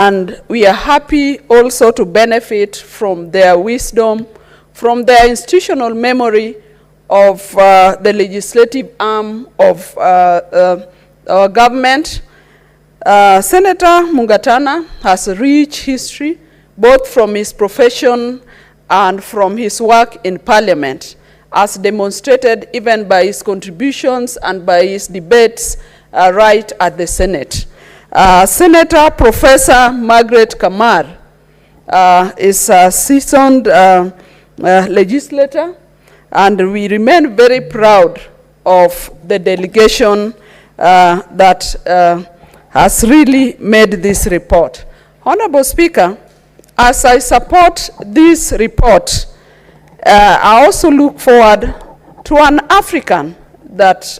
And we are happy also to benefit from their wisdom, from their institutional memory of the legislative arm of our government. Senator Mungatana has a rich history, both from his profession and from his work in Parliament, as demonstrated even by his contributions and by his debates right at the Senate. Senator Professor Margaret Kamar is a seasoned legislator, and we remain very proud of the delegation that has really made this report. Honorable Speaker, as I support this report, I also look forward to an African that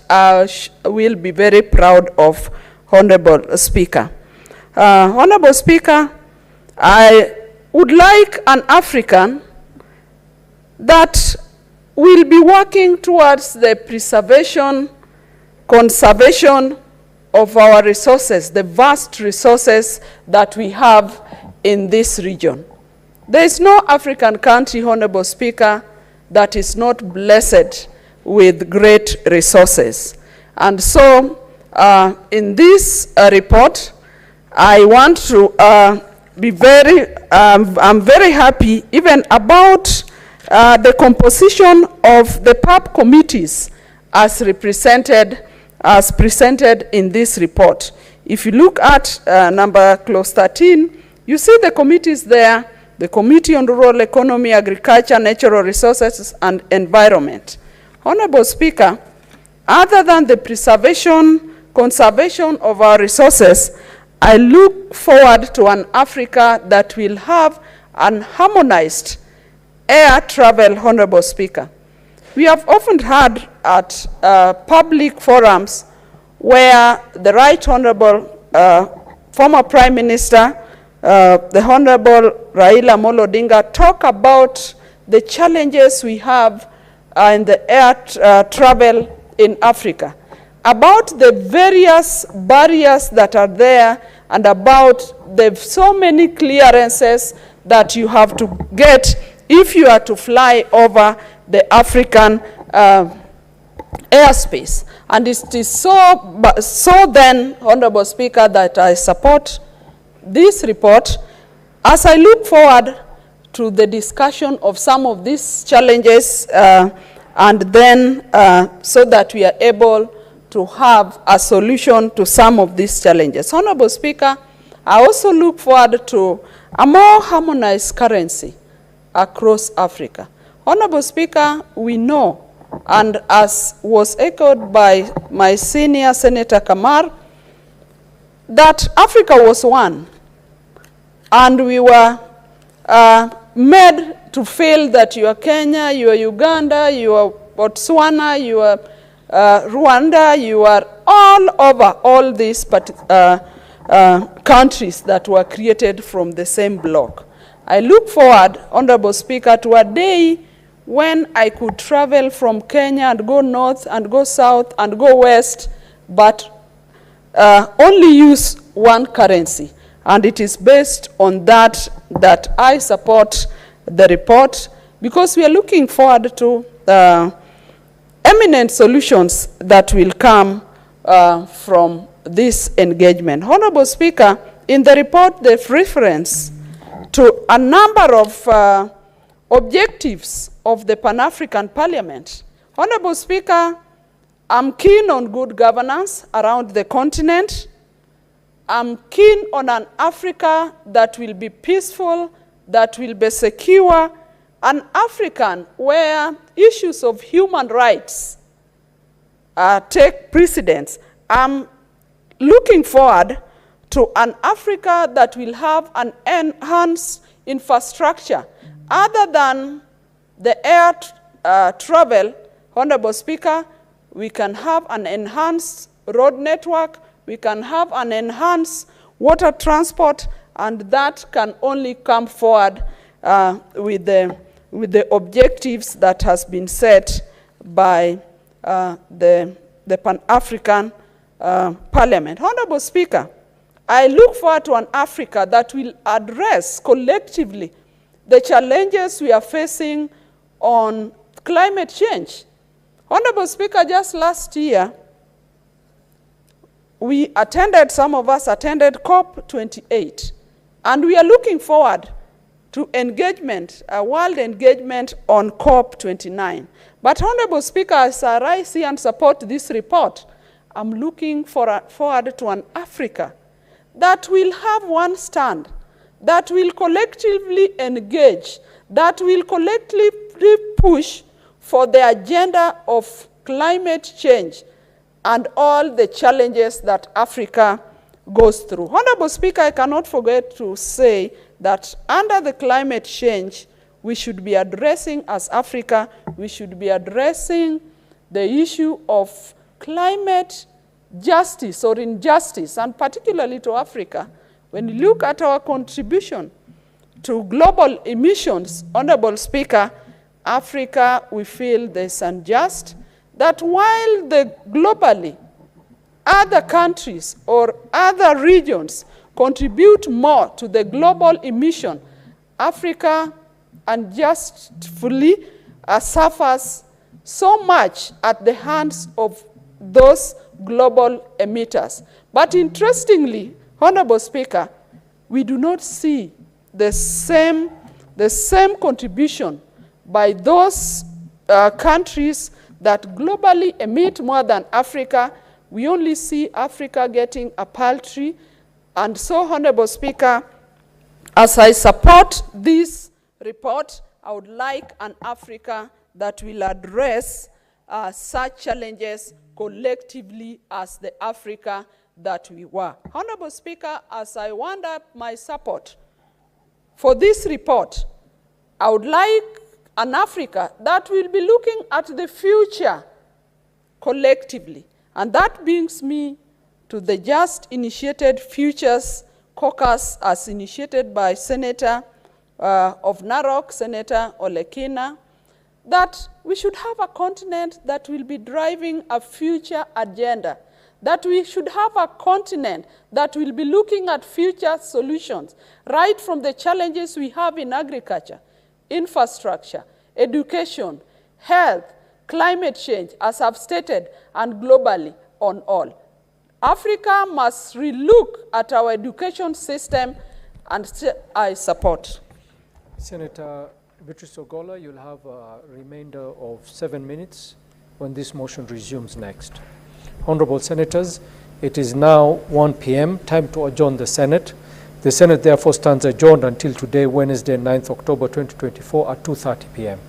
will be very proud of, Honorable Speaker. Honorable Speaker, I would like an African that will be working towards the preservation, conservation of our resources, the vast resources that we have in this region. There is no African country, Honorable Speaker, that is not blessed with great resources. And so, in this report, I want to be I'm very happy even about the composition of the PAP committees as presented in this report. If you look at number clause 13, you see the committees there: the Committee on Rural Economy, Agriculture, Natural Resources, and Environment. Honorable Speaker, other than the preservation, conservation of our resources, I look forward to an Africa that will have an harmonized air travel, Honorable Speaker. We have often heard at public forums where the Right Honorable former Prime Minister, the Honorable Raila Odinga, talk about the challenges we have in the air travel in Africa, about the various barriers that are there, and about the so many clearances that you have to get if you are to fly over the African airspace. And it is so then, Honorable Speaker, that I support this report as I look forward to the discussion of some of these challenges and then so that we are able to have a solution to some of these challenges. Honorable Speaker, I also look forward to a more harmonized currency across Africa. Honorable Speaker, we know, and as was echoed by my senior Senator Kamar, that Africa was one, and we were made to feel that you are Kenya, you are Uganda, you are Botswana, you are Rwanda, you are all over all these countries that were created from the same block. I look forward, Honorable Speaker, to a day when I could travel from Kenya and go north and go south and go west, but only use one currency. And it is based on that I support the report, because we are looking forward to eminent solutions that will come from this engagement. Honorable Speaker, in the report, there's reference to a number of objectives of the Pan-African Parliament. Honorable Speaker, I'm keen on good governance around the continent. I'm keen on an Africa that will be peaceful, that will be secure, an African where issues of human rights take precedence. I'm looking forward to an Africa that will have an enhanced infrastructure. Other than the air travel, Honorable Speaker, we can have an enhanced road network, we can have an enhanced water transport, and that can only come forward with the objectives that has been set by the Pan-African Parliament. Honorable Speaker, I look forward to an Africa that will address collectively the challenges we are facing on climate change. Honorable Speaker, just last year, some of us attended COP28, and we are looking forward to engagement, a world engagement on COP29. But Honorable Speaker, as I see and support this report, I'm looking forward to an Africa that will have one stand, that will collectively engage, that will collectively push for the agenda of climate change and all the challenges that Africa goes through. Honorable Speaker, I cannot forget to say that under the climate change, we should be addressing, as Africa, we should be addressing the issue of climate justice or injustice, and particularly to Africa. When you look at our contribution to global emissions, Honorable Speaker, Africa, we feel there's unjust, that while globally other countries or other regions contribute more to the global emission, Africa unjustly suffers so much at the hands of those global emitters. But interestingly, Honorable Speaker, we do not see the same contribution by those countries that globally emit more than Africa. We only see Africa getting a paltry. And so, Honorable Speaker, as I support this report, I would like an Africa that will address such challenges collectively as the Africa that we were. Honorable Speaker, as I wind up my support for this report, I would like an Africa that will be looking at the future collectively. And that brings me to the just initiated Futures Caucus as initiated by Senator of Narok, Senator Olekina, that we should have a continent that will be driving a future agenda, that we should have a continent that will be looking at future solutions, right from the challenges we have in agriculture, infrastructure, education, health, climate change, as I've stated, and globally on all. Africa must relook at our education system, and I support. Senator Beatrice Ogola, you'll have a remainder of 7 minutes when this motion resumes next. Honorable Senators, it is now 1 p.m., time to adjourn the Senate. The Senate therefore stands adjourned until today, Wednesday, 9th October 2024 at 2:30 p.m.